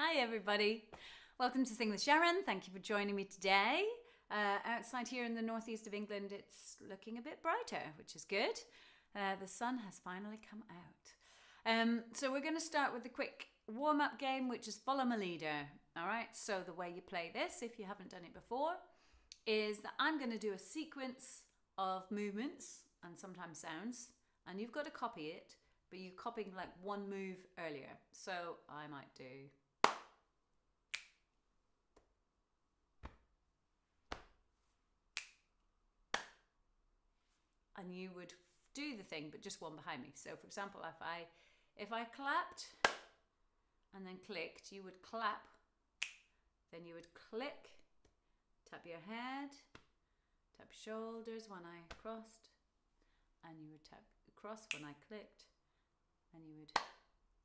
Hi everybody, welcome to Sing with Sharon. Thank you for joining me today. Outside here in the northeast of England it's looking a bit brighter, which is good. The sun has finally come out. So we're going to start with a quick warm-up game, which is follow my leader. Alright, so the way you play this, if you haven't done it before, is that I'm going to do a sequence of movements and sometimes sounds, and you've got to copy it, but you're copying like one move earlier. So I might do and you would do the thing but just one behind me. So for example, if I clapped and then clicked, you would clap, then you would click, tap your head, tap your shoulders when I crossed, and you would tap across when I clicked, and you would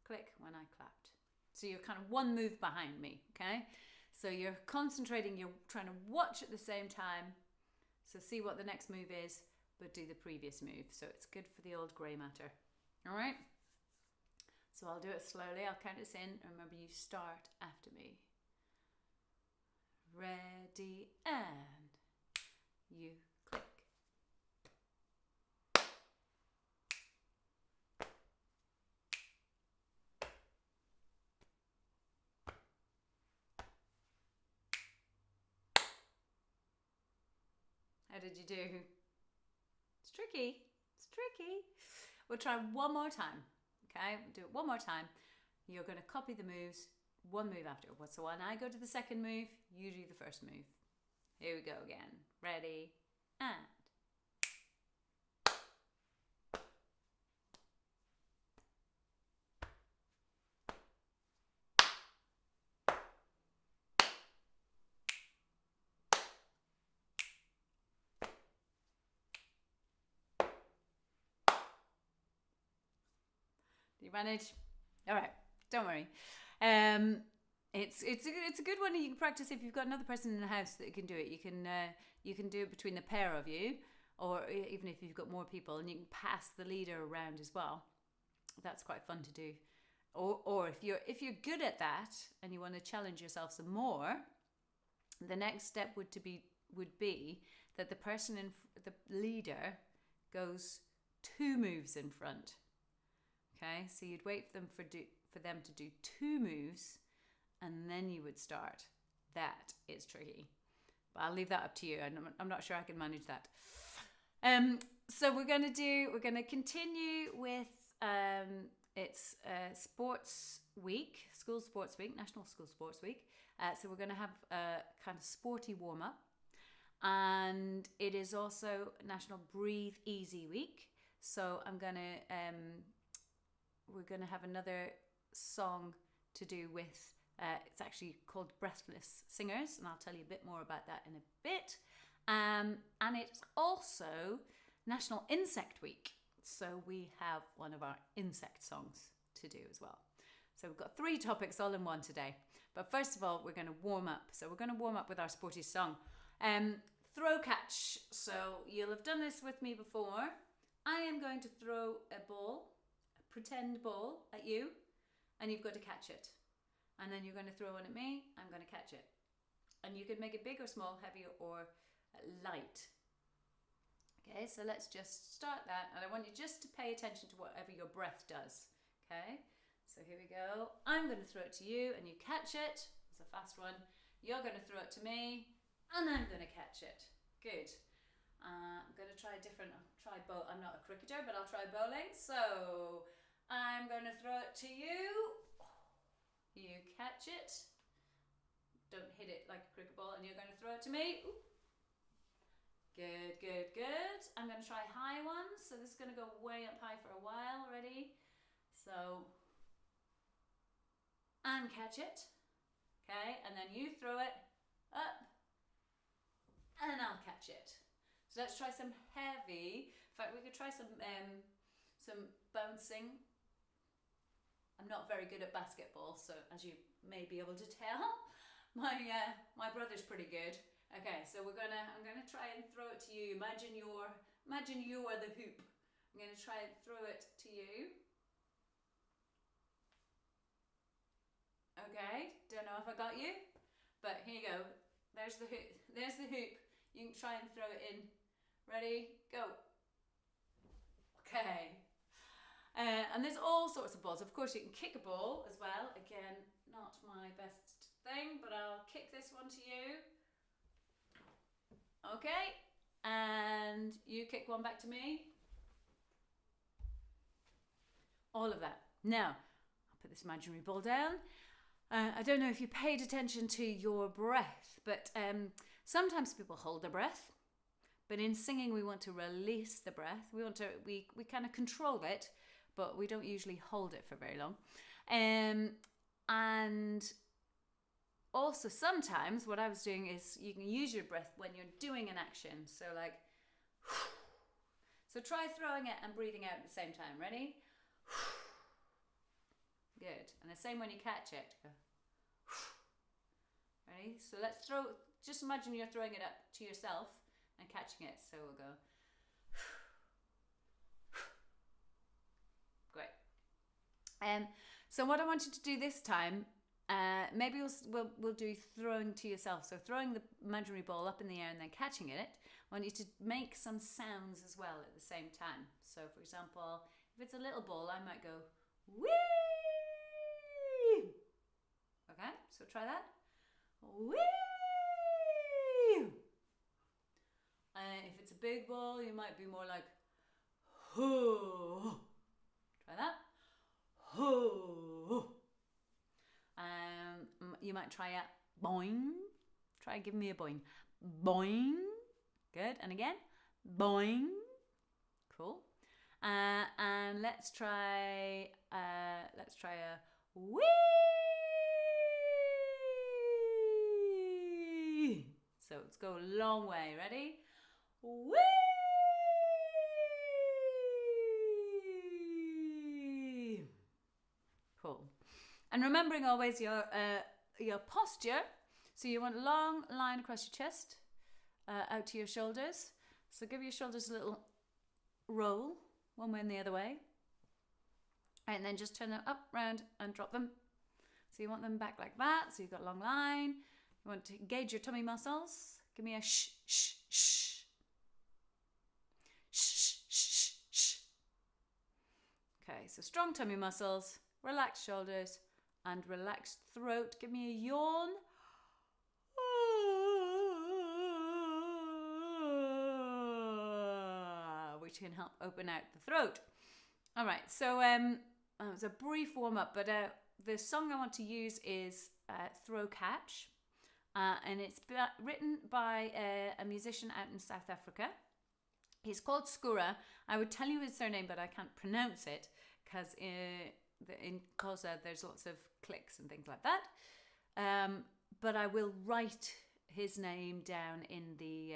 click when I clapped. So you're kind of one move behind me, okay? So you're concentrating, you're trying to watch at the same time, so see what the next move is, but do the previous move. So it's good for the old grey matter. All right? So I'll do it slowly. I'll count us in. Remember, you start after me. Ready, and you click. How did you do? It's tricky. It's tricky. We'll try one more time. Okay, we'll do it one more time. You're going to copy the moves, one move after. So when I go to the second move, you do the first move. Here we go again. Ready, and. Do you manage? All right, don't worry. It's a good one. You can practice if you've got another person in the house that can do it. You can do it between the pair of you, or even if you've got more people, and you can pass the leader around as well. That's quite fun to do. Or if you're good at that and you want to challenge yourself some more, the next step would be that the person in the leader goes 2 moves in front. Okay, so you'd wait for them to do 2 moves, and then you would start. That is tricky, but I'll leave that up to you. I'm not sure I can manage that. So we're going to continue with it's sports week, school sports week, National School Sports Week. So we're going to have a kind of sporty warm up, and it is also National Breathe Easy Week. So we're going to have another song to do with, it's actually called Breathless Singers, and I'll tell you a bit more about that in a bit. And it's also National Insect Week, so we have one of our insect songs to do as well. So we've got 3 topics all in one today. But first of all, we're going to warm up. So we're going to warm up with our sporty song. Throw catch. So you'll have done this with me before. I am going to throw a ball, pretend ball at you, and you've got to catch it, and then you're going to throw one at me. I'm going to catch it, and you can make it big or small, heavy or light. Okay, so let's just start that, and I want you just to pay attention to whatever your breath does. Okay, so here we go. I'm going to throw it to you and you catch it. It's a fast one. You're going to throw it to me and I'm going to catch it. Good. I'm going to try a different, I'm not a cricketer, but I'll try bowling. So I'm going to throw it to you. You catch it. Don't hit it like a cricket ball, and you're going to throw it to me. Ooh. Good, good, good. I'm going to try high ones. So this is going to go way up high for a while. Ready? So, and catch it. Okay, and then you throw it up, and I'll catch it. So let's try some heavy. In fact, we could try some bouncing. I'm not very good at basketball, so as you may be able to tell, my brother's pretty good. Okay, so I'm gonna try and throw it to you. Imagine you are the hoop. I'm gonna try and throw it to you. Okay, know if I got you, but here you go. There's the hoop. There's the hoop. You can try and throw it in. Ready? Go. Okay. And there's all sorts of balls. Of course, you can kick a ball as well. Again, not my best thing, but I'll kick this one to you. Okay. And you kick one back to me. All of that. Now, I'll put this imaginary ball down. I don't know if you paid attention to your breath, but sometimes people hold their breath. But in singing, we want to release the breath. We kind of control it, but we don't usually hold it for very long. And also sometimes what I was doing is you can use your breath when you're doing an action. So like, so try throwing it and breathing out at the same time. Ready? Good. And the same when you catch it. Go. Ready? So let's throw, just imagine you're throwing it up to yourself and catching it. So we'll go. Great. So what I wanted to do this time, maybe we'll do throwing to yourself. So throwing the imaginary ball up in the air and then catching it. I want you to make some sounds as well at the same time. So for example, if it's a little ball, I might go wee. Okay, so try that. Wee. If it's a big ball, you might be more like hoo. Try that. Hoo. You might try a boing. Try giving me a boing. Boing. Good. And again. Boing. Cool. And let's try a wee. So let's go a long way. Ready? Wee. Cool. And remembering always your posture. So you want a long line across your chest, out to your shoulders. So give your shoulders a little roll, one way and the other way. And then just turn them up, round, and drop them. So you want them back like that. So you've got a long line. You want to engage your tummy muscles. Give me a shh, shh, shh. Shh, shh, shh. Okay, so strong tummy muscles, relaxed shoulders, and relaxed throat. Give me a yawn. Which can help open out the throat. All right, so it was a brief warm-up, but the song I want to use is Throw Catch. And it's written by a musician out in South Africa. He's called Skurah. I would tell you his surname, but I can't pronounce it because in Xhosa there's lots of clicks and things like that. But I will write his name down in the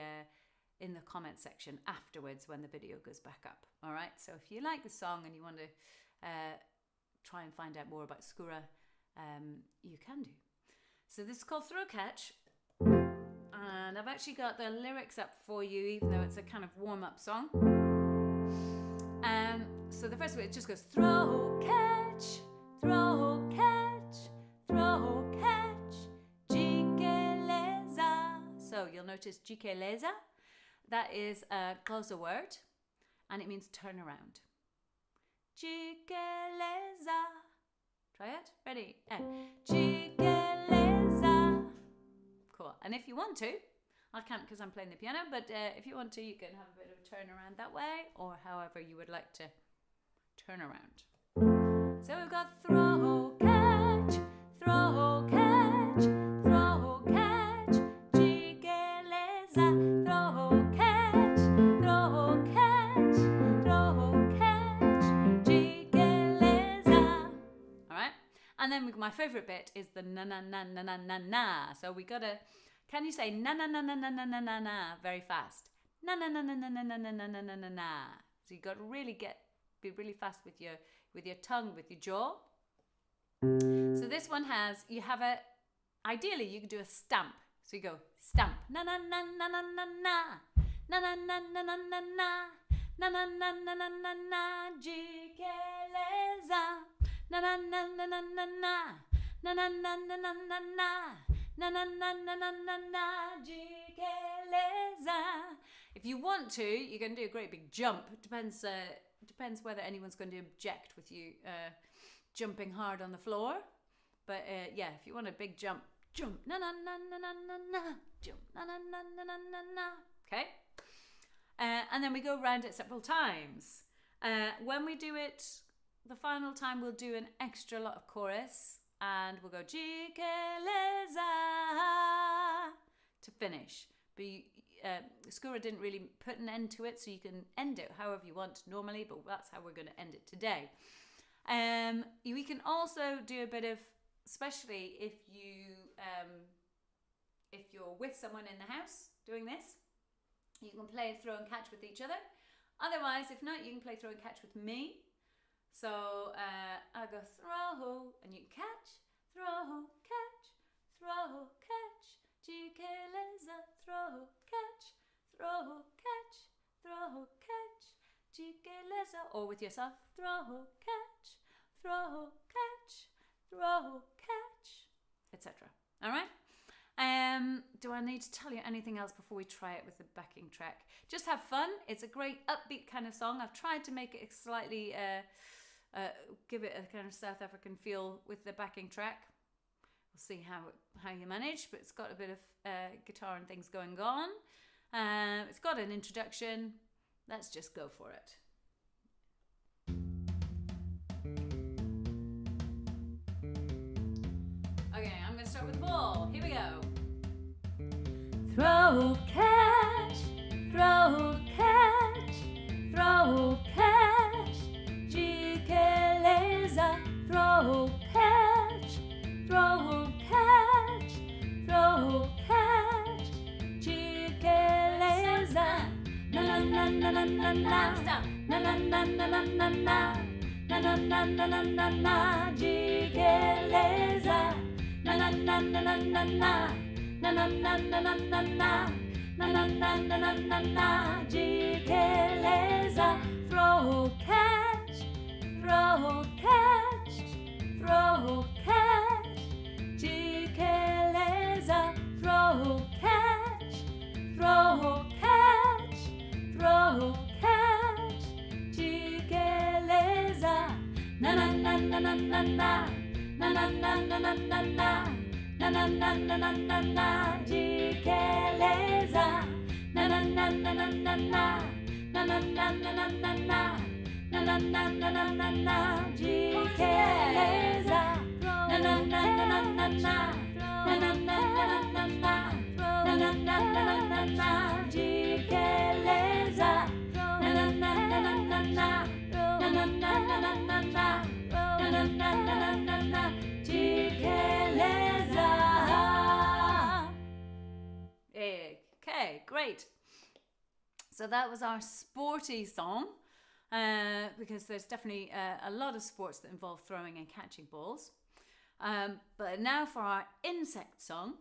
comment section afterwards when the video goes back up. All right. So if you like the song and you want to try and find out more about Skurah, you can do. So this is called Throw Catch, and I've actually got the lyrics up for you, even though it's a kind of warm-up song. So the first way, it just goes, throw, catch, throw, catch, throw, catch, jikeleza. So you'll notice jikeleza, that is a Xhosa word, and it means turn around. Jikeleza. Try it. Ready? Jikeleza. Cool. And if you want to, I can't because I'm playing the piano, but if you want to, you can have a bit of a turn around that way, or however you would like to turn around. So we've got throw, catch, throw, catch, throw, catch, jikeleza, throw, catch, throw, catch, throw, catch, jikeleza. All right. And then my favorite bit is the na na na na na na na. So we gotta. Can you say na na na na na na na na na very fast? Na na na na na na na na na na na na na. So you got to really be really fast with your tongue, with your jaw. So this one ideally you could do a stamp. So you go stamp. Na na na na na na na. Na na na na na na na. Na na na na na na na. Jikeleza. Na na na na na na na. na na na na na na na. Na na na na na na na, jikeleza. If you want to, you can do a great big jump. It depends whether anyone's going to object with you jumping hard on the floor. But yeah, if you want a big jump, jump. Na na na na na na na. Jump. Na na na na na na na. Okay. And then we go around it several times. When we do it, the final time we'll do an extra lot of chorus. And we'll go jikeleza to finish. But Skurah didn't really put an end to it, so you can end it however you want normally, but that's how we're going to end it today. We can also do a bit of, especially if you're with someone in the house doing this, you can play throw and catch with each other. Otherwise, if not, you can play throw and catch with me. So I go throw and you catch, throw, catch, jikeleza, throw, catch, jikeleza. Or with yourself, throw, catch, etc. All right. Do I need to tell you anything else before we try it with the backing track? Just have fun. It's a great upbeat kind of song. I've tried to make it slightly give it a kind of South African feel with the backing track. We'll see how you manage, but it's got a bit of guitar and things going on. It's got an introduction. Let's just go for it. Okay, I'm going to start with the ball. Here we go. Throw, catch, jikeleza, throw, catch, jikeleza, na na na na na na na, stop, na na na na na na na, na na na na na na na, jikeleza, na na na na na na na. Na na na na na na na, na na na na na na na, jikeleza, throw, catch, jikeleza, throw, catch, jikeleza, na na na na na na na, na na na na na na na. Na na na na na na na, jikeleza. Na na na na na na na, na na na na na na na, na na na na na na na, jikeleza. Na na na na na na na, na na na na na na, na na na na na na, jikeleza. Na na na na na na na, na na na na na na, na na na na na, jikeleza. Okay, great. So that was our sporty song, because there's definitely a lot of sports that involve throwing and catching balls. But now for our insect song.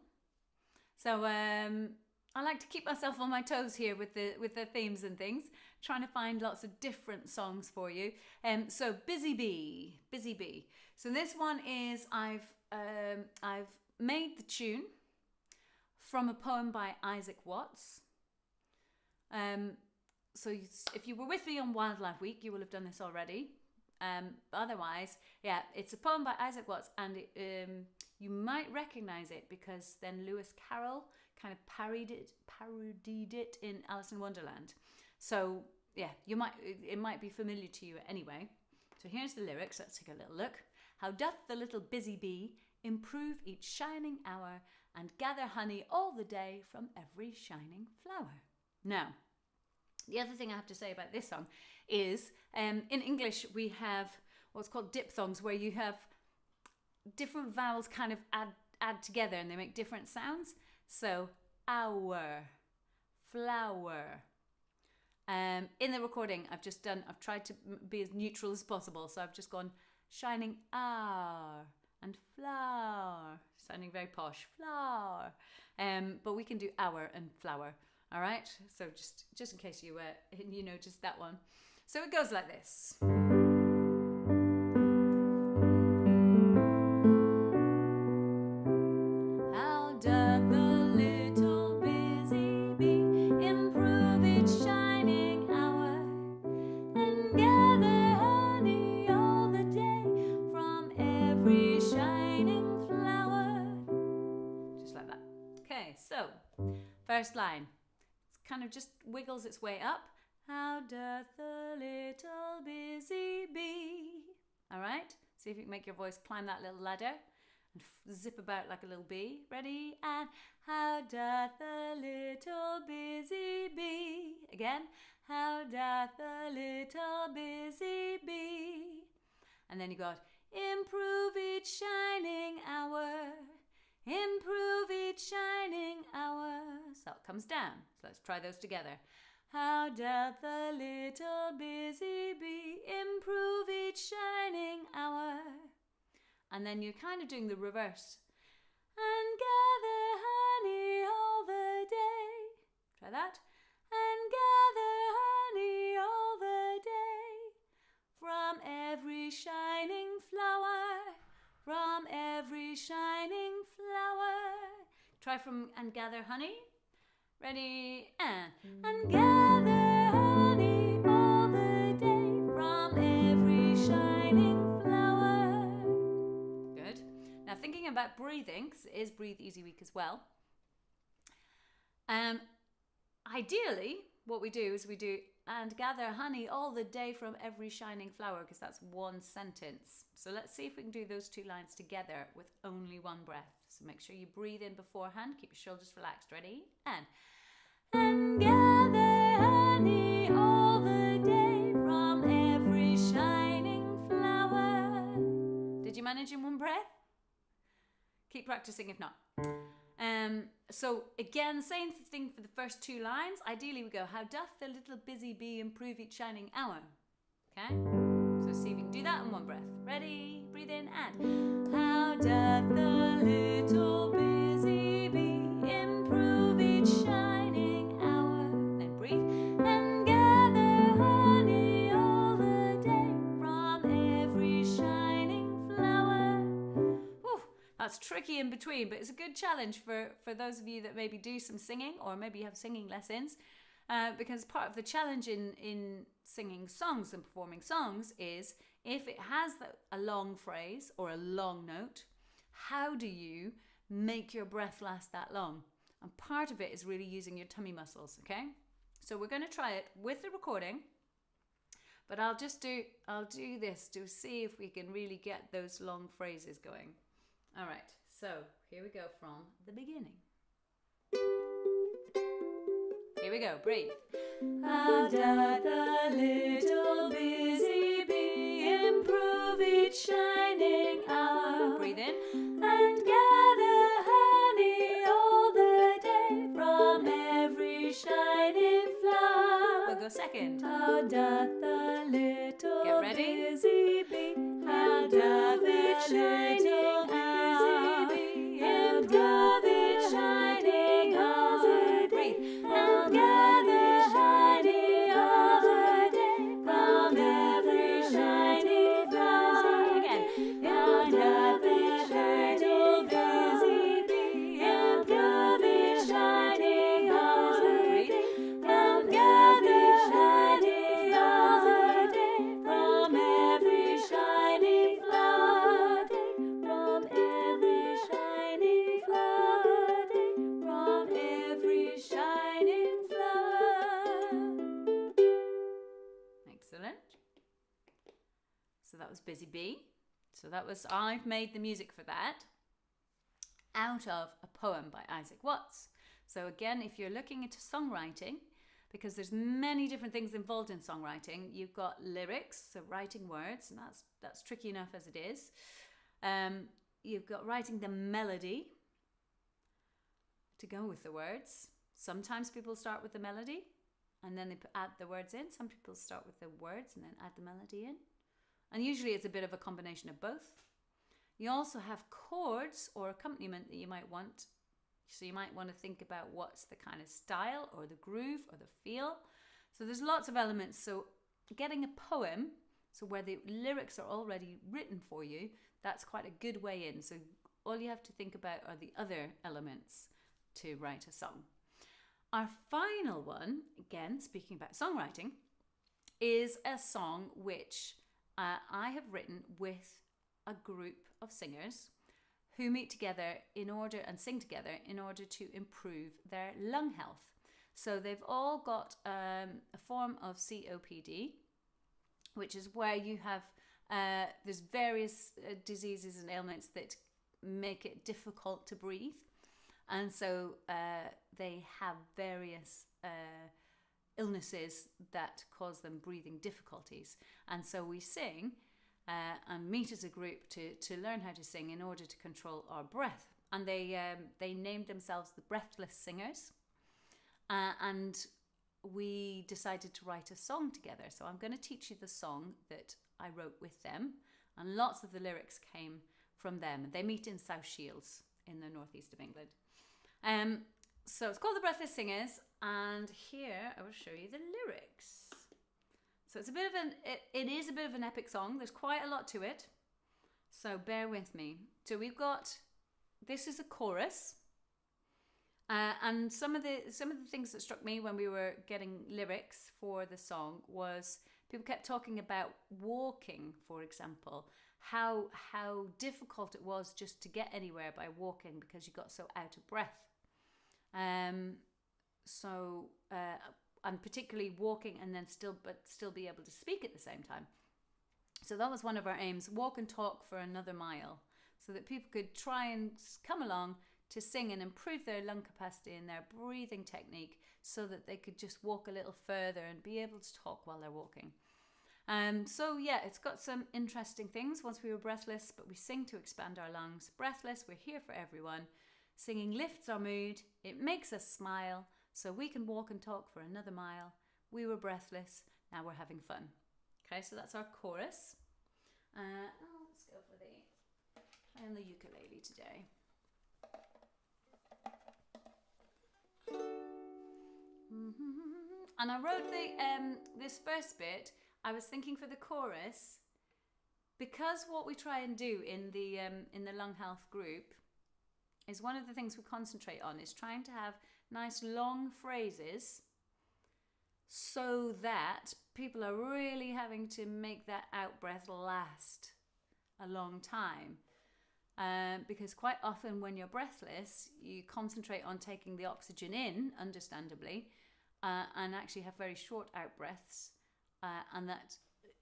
So I like to keep myself on my toes here with the themes and things, trying to find lots of different songs for you. So Busy Bee. So this one is I've made the tune from a poem by Isaac Watts. So if you were with me on Wildlife Week, you will have done this already. But otherwise, yeah, it's a poem by Isaac Watts, and you might recognize it because then Lewis Carroll kind of parodied it in Alice in Wonderland. So yeah, it might be familiar to you anyway. So here's the lyrics. Let's take a little look. How doth the little busy bee improve each shining hour, and gather honey all the day from every shining flower. Now, the other thing I have to say about this song is in English we have what's called diphthongs, where you have different vowels kind of add together and they make different sounds. So hour, flower. In the recording I've tried to be as neutral as possible, so I've just gone shining hour and flower, sounding very posh, flower. But we can do hour and flower. All right, so just in case you noticed that one. So it goes like this. shining flower. Just like that. Okay, so first line. It kind of just wiggles its way up. How doth the little busy bee? All right, see if you can make your voice climb that little ladder and zip about like a little bee. Ready? And how doth the little busy bee? Again. How doth the little busy bee? And then you got improve each shining hour. Improve each shining hour. So it comes down. So let's try those together. How doth the little busy bee improve each shining hour? And then you're kind of doing the reverse. And gather honey all the day. Try that. And gather honey all the day. From every shining flower. From every shining flower. Try from and gather honey. Ready? And gather honey all the day from every shining flower. Good. Now thinking about breathing, because it is Breathe Easy Week as well. Ideally, what we do is we do and gather honey all the day from every shining flower, because that's one sentence. So let's see if we can do those two lines together with only one breath. So make sure you breathe in beforehand. Keep your shoulders relaxed. Ready? And gather honey all the day from every shining flower. Did you manage in one breath? Keep practicing if not. So again, same thing for the first two lines. Ideally we go, how doth the little busy bee improve each shining hour? Okay? So see if you can do that in one breath. Ready? Breathe in and how doth the little busy bee improve each shining hour? Then breathe and gather honey all the day from every shining flower. Whew, that's tricky in between, but it's a good challenge for those of you that maybe do some singing, or maybe you have singing lessons. Because part of the challenge in singing songs and performing songs is if it has a long phrase or a long note, how do you make your breath last that long? And part of it is really using your tummy muscles, okay? So we're going to try it with the recording, but I'll do this to see if we can really get those long phrases going. All right, so here we go from the beginning. Here we go, breathe. How doth the little busy bee improve each shining hour? Breathe in. And gather honey all the day from every shining flower. We'll go second. How doth the little busy bee, how doth each shining hour improve each shining hour? Breathe. And gather honey all the day from every shining flower. Again. And gather honey busy bee, improve each shining hour. Breathe. And gather honey all the day from every shining flower. From every shining flower. From every shining flower. Excellent. So that was Busy Bee. So that was, I've made the music for that out of a poem by Isaac Watts. So again, if you're looking into songwriting, because there's many different things involved in songwriting, you've got lyrics, so writing words, and that's tricky enough as it is. You've got writing the melody to go with the words. Sometimes people start with the melody and then they add the words in. Some people start with the words and then add the melody in. And usually it's a bit of a combination of both. You also have chords or accompaniment that you might want. So you might want to think about what's the kind of style or the groove or the feel. So there's lots of elements. So getting a poem, so where the lyrics are already written for you, that's quite a good way in. So all you have to think about are the other elements to write a song. Our final one, again, speaking about songwriting, is a song which I have written with a group of singers who meet together and sing together in order to improve their lung health. So they've all got a form of COPD, which is where you have there's various diseases and ailments that make it difficult to breathe, and so they have various illnesses that cause them breathing difficulties. And so we sing and meet as a group to learn how to sing in order to control our breath. And they named themselves the Breathless Singers. And we decided to write a song together. So I'm going to teach you the song that I wrote with them. And lots of the lyrics came from them. They meet in South Shields in the northeast of England. So it's called the Breathless Singers. And here I will show you the lyrics. So it's it is a bit of an epic song. There's quite a lot to it. So bear with me. So this is a chorus. And some of the things that struck me when we were getting lyrics for the song was people kept talking about walking, for example, how difficult it was just to get anywhere by walking because you got so out of breath. And particularly walking and then still be able to speak at the same time. So that was one of our aims: walk and talk for another mile, so that people could try and come along to sing and improve their lung capacity and their breathing technique so that they could just walk a little further and be able to talk while they're walking. So yeah, it's got some interesting things. Once we were breathless, but we sing to expand our lungs. Breathless, we're here for everyone. Singing lifts our mood. It makes us smile so we can walk and talk for another mile. We were breathless, now we're having fun. Okay, so that's our chorus. Let's go for play on the ukulele today. And I wrote this first bit. I was thinking for the chorus, because what we try and do in the lung health group is one of the things we concentrate on is trying to have nice long phrases so that people are really having to make that out breath last a long time. Because quite often when you're breathless, you concentrate on taking the oxygen in, understandably, and actually have very short out breaths.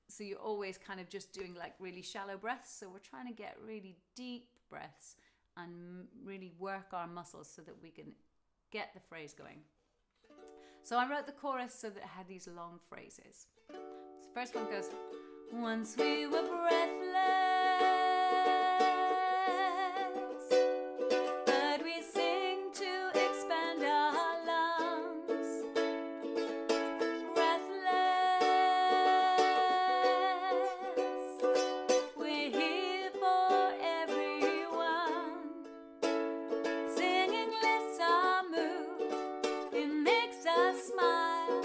So you're always kind of just doing like really shallow breaths. So we're trying to get really deep breaths and really work our muscles so that we can get the phrase going. So I wrote the chorus so that it had these long phrases. So the first one goes, once we were breathless, but we sing to expand our lungs. Breathless, we're here for everyone. Singing lifts our mood, it makes us smile,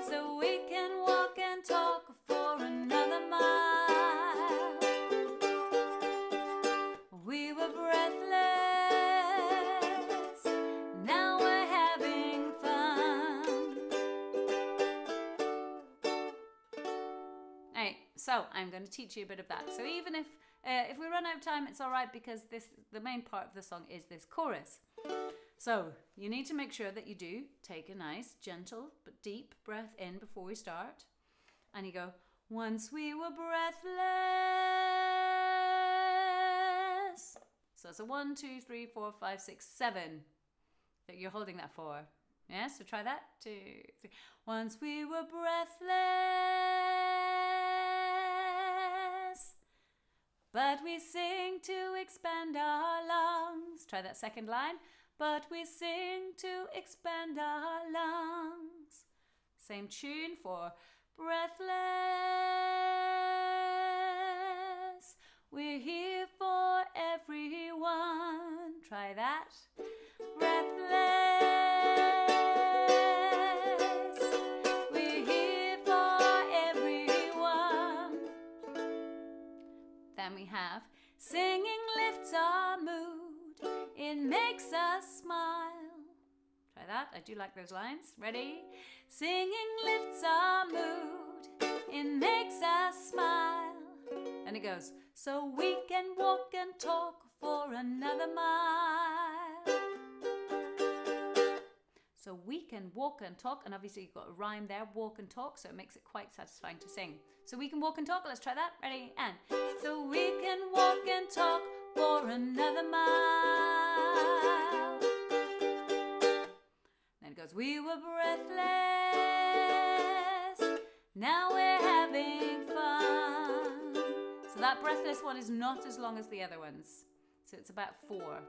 so we can walk and talk for another mile. We were breathless, now we're having fun. Alright, so I'm going to teach you a bit of that. So even if we run out of time, it's all right, because the main part of the song is this chorus. So you need to make sure that you do take a nice, gentle but deep breath in before we start. And you go, once we were breathless. So it's a 1, 2, 3, 4, 5, 6, 7 that you're holding that for. Yeah, so try that. 2, 3. Once we were breathless, but we sing to expand our lungs. Try that second line. But we sing to expand our lungs. Same tune for breathless. We're here for everyone. Try that. Breathless. We're here for everyone. Then we have singing lifts our mood. It makes us smile. Try that. I do like those lines. Ready? Singing lifts our mood. It makes us smile. And it goes, so we can walk and talk for another mile. So we can walk and talk, and obviously you've got a rhyme there, walk and talk, so it makes it quite satisfying to sing. So we can walk and talk, let's try that, ready, and so we can walk and talk for another mile. Then it goes, we were breathless, now we're having fun. So that breathless one is not as long as the other ones, so it's about 4.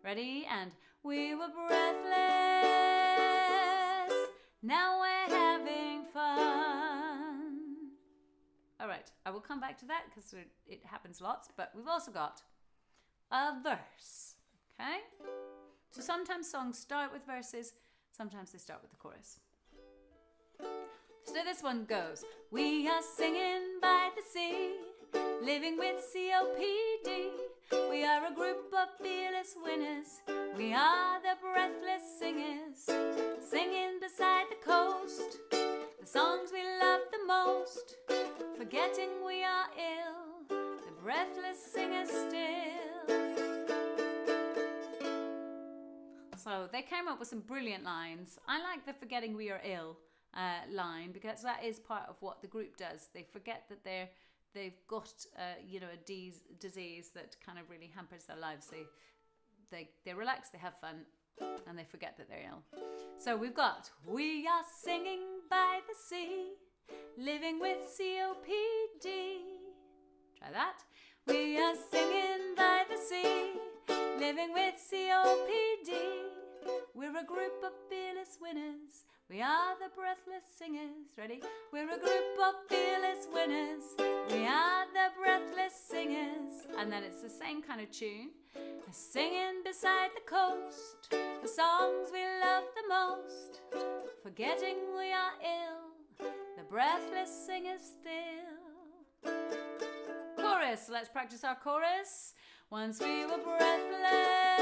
Ready, and we were breathless, now we're having fun. All right, I will come back to that because it happens lots, but we've also got a verse, okay? So sometimes songs start with verses, sometimes they start with the chorus. So this one goes, we are singing by the sea, living with COPD. We are a group of fearless winners. We are the Breathless Singers, singing beside the coast, the songs we love the most, forgetting we are ill, the Breathless Singers still. So they came up with some brilliant lines. I like the forgetting we are ill line, because that is part of what the group does. They forget that they've got a disease that kind of really hampers their lives. They relax, they have fun, and they forget that they're ill. So we've got, we are singing by the sea, living with COPD. Try that. We are singing by the sea, living with COPD. We're a group of fearless winners. We are the Breathless Singers. Ready? We're a group of fearless winners. We are the Breathless Singers. And then it's the same kind of tune. Singing beside the coast, the songs we love the most, forgetting we are ill, the Breathless Singers still. Chorus. Let's practice our chorus. Once we were breathless,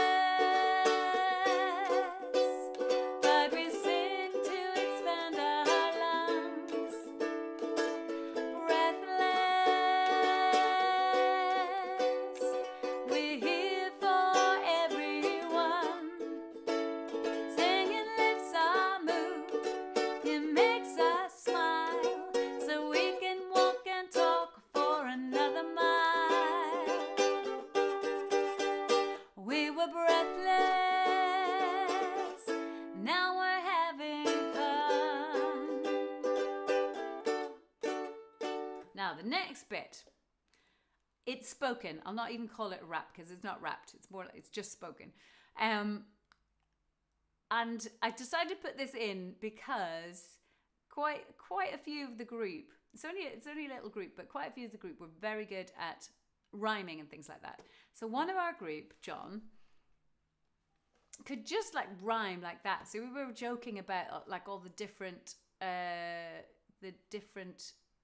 but we sing to expand our lungs. Breathless, we're here for everyone. Singing lifts our mood, it makes us smile, so we can walk and talk for another mile. We were breathless, now we're having fun. Now the next bit, it's spoken. I'll not even call it rap because it's not rapped. It's just spoken. And I decided to put this in because quite a few of the group, it's only a little group, but quite a few of the group were very good at rhyming and things like that. So one of our group, John, could just like rhyme like that. So we were joking about like all the different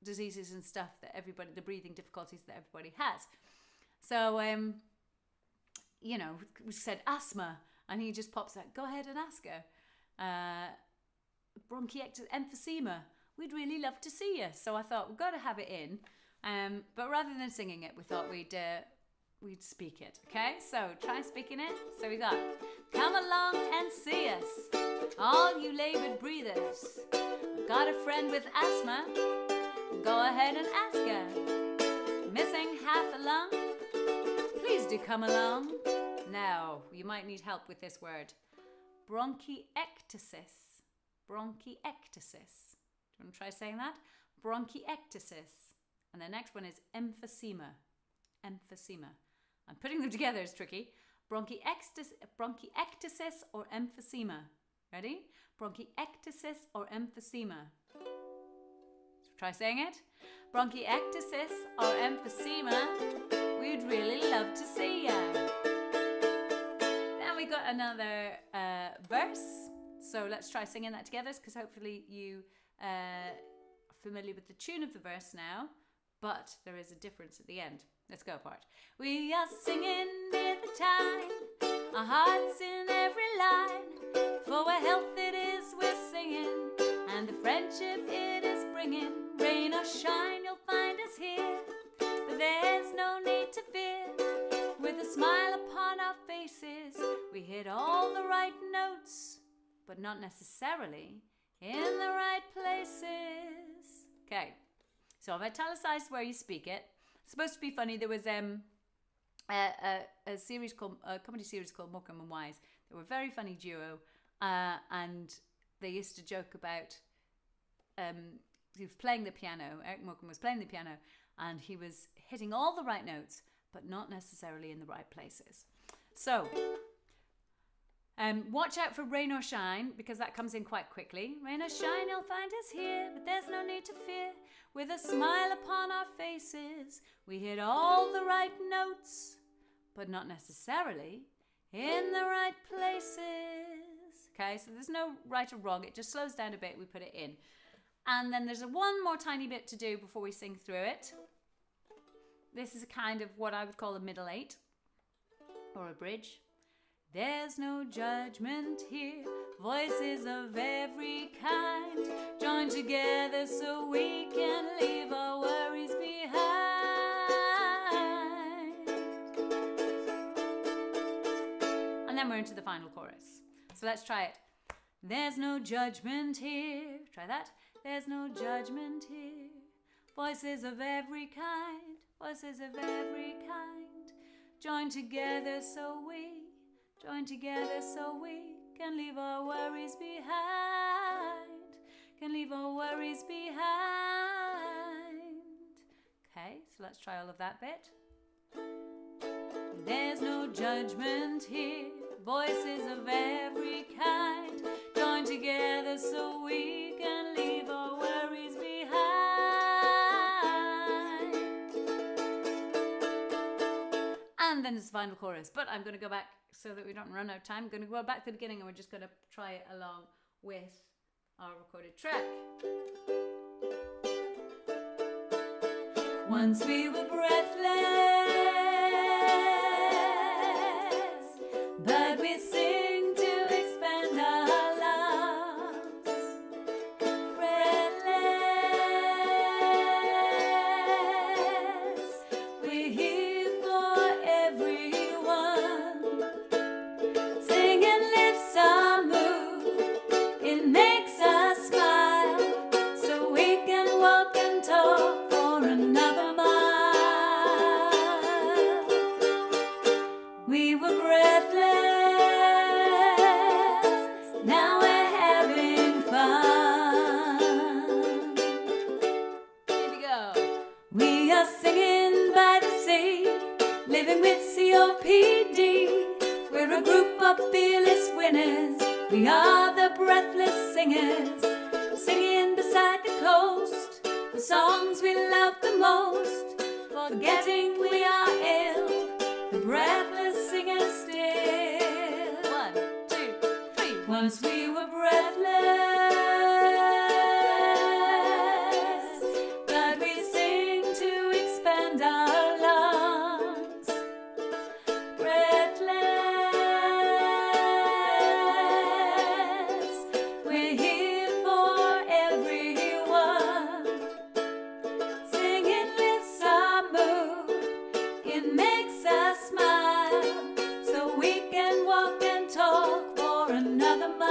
diseases and stuff that everybody, the breathing difficulties that everybody has. So we said asthma, and he just pops out, go ahead and ask her. Emphysema, we'd really love to see you. So I thought we've got to have it in. But rather than singing it, we thought we'd speak it. Okay, so try speaking it. So we got, come along and see us, all you laboured breathers. Got a friend with asthma, go ahead and ask her. Missing half a lung, please do come along. Now, you might need help with this word. Bronchiectasis. Bronchiectasis. Do you want to try saying that? Bronchiectasis. And the next one is emphysema. Emphysema. And putting them together is tricky. Bronchiectasis or emphysema. Ready? Bronchiectasis or emphysema. So try saying it. Bronchiectasis or emphysema. We'd really love to see ya. Then we got another verse. So let's try singing that together, because hopefully you are familiar with the tune of the verse now. But there is a difference at the end. Let's go apart. We are singing near the tide, our hearts in every line. For where health it is we're singing, and the friendship it is bringing. Rain or shine, you'll find us here. But there's no need to fear. With a smile upon our faces, we hit all the right notes, but not necessarily in the right places. Okay, so I've italicized where you speak it. It's supposed to be funny. There was a comedy series called Morecambe and Wise. They were a very funny duo, and they used to joke about he was playing the piano. Eric Morecambe was playing the piano, and he was hitting all the right notes, but not necessarily in the right places. So watch out for rain or shine, because that comes in quite quickly. Rain or shine, you'll find us here, but there's no need to fear. With a smile upon our faces, we hit all the right notes, but not necessarily in the right places. Okay, so there's no right or wrong. It just slows down a bit. We put it in. And then there's one more tiny bit to do before we sing through it. This is a kind of what I would call a middle eight, or a bridge. There's no judgment here, voices of every kind, join together so we can leave our worries behind. And then we're into the final chorus. So let's try it. There's no judgment here. Try that. There's no judgment here. Voices of every kind, voices of every kind, join together so we can leave our worries behind, can leave our worries behind. Okay, so let's try all of that bit. There's no judgment here, voices of every kind, join together so we can leave our worries behind. And then it's the final chorus, but I'm going to go back so that we don't run out of time. I'm going to go back to the beginning, and we're just going to try it along with our recorded track. Once we were breathless, but we sing to expand our lungs. Breathless, we're here for everyone. Singing lifts our mood, it makes us smile, so we can walk and talk for another mile. We were breathless, now we're having fun. Here we go. We are singing by the sea, living with COPD. We're a group of fearless winners. We are the Breathless Singers, singing beside the coast, the songs we love the most, forgetting we are ill, the Breathless Singers still. 1, 2, 3. Once we were breathless, but we sing to expand our lungs. Breathless, we're here for everyone. Singing lifts our mood, it makes us smile, so we can walk and talk for another mile.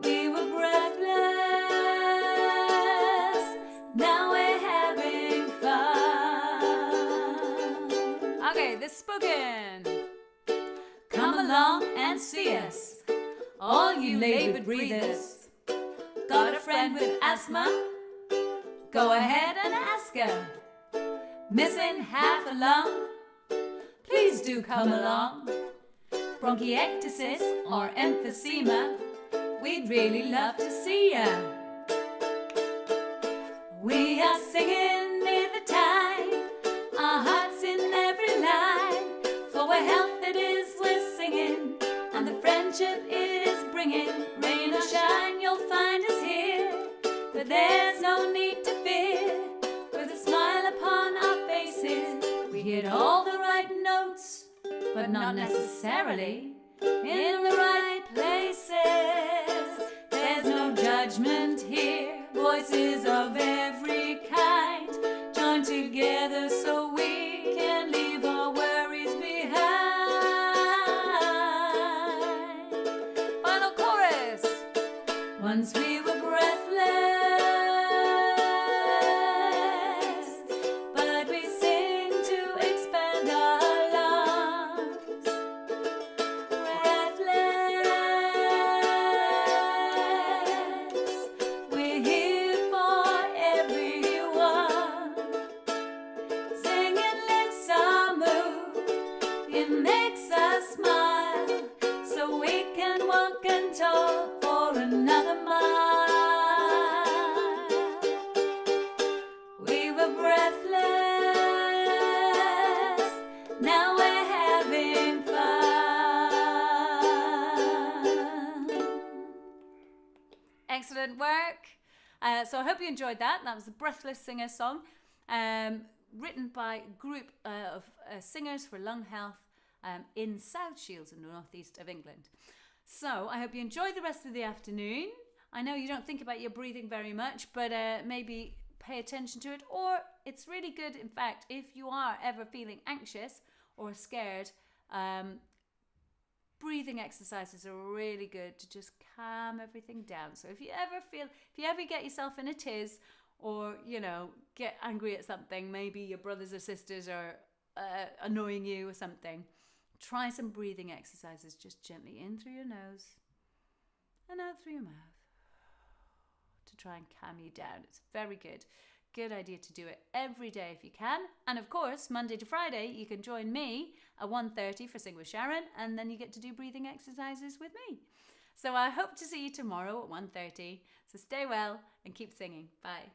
We were breathless, now we're having fun. Okay, this is spoken. Come along and see us, all you labored breathers. Got a friend with asthma? Go ahead and ask her. Missing half a lung? Please do come along. Bronchiectasis or emphysema? We'd really love to see ya. We are singing near the tide, our hearts in every line. For we're health it is we're singing, and the friendship it is bringing. Rain or shine, you'll find us here, but there's no need to fear. With a smile upon our faces, we hit all the right notes, but not necessarily in the right places. There's no judgment here, voices of every together so we can leave our worries behind. Final chorus. Once we were breathless, but we sing to expand our lungs. Breathless, we're here for everyone. Singing lifts our mood, it makes us smile, so we can walk and talk for another mile. We were breathless, now we're having fun. Excellent work. So I hope you enjoyed that. That was the Breathless Singers song, written by a group of singers for lung health in South Shields in the northeast of England. So I hope you enjoy the rest of the afternoon. I know you don't think about your breathing very much, but maybe pay attention to it. Or it's really good, in fact, if you are ever feeling anxious or scared, breathing exercises are really good to just calm everything down. So if you ever get yourself in a tiz, or, you know, get angry at something, maybe your brothers or sisters are annoying you or something, try some breathing exercises, just gently in through your nose and out through your mouth to try and calm you down. It's very good. Good idea to do it every day if you can. And of course, Monday to Friday, you can join me at 1:30 for Sing with Sharon, and then you get to do breathing exercises with me. So I hope to see you tomorrow at 1:30. So stay well and keep singing. Bye.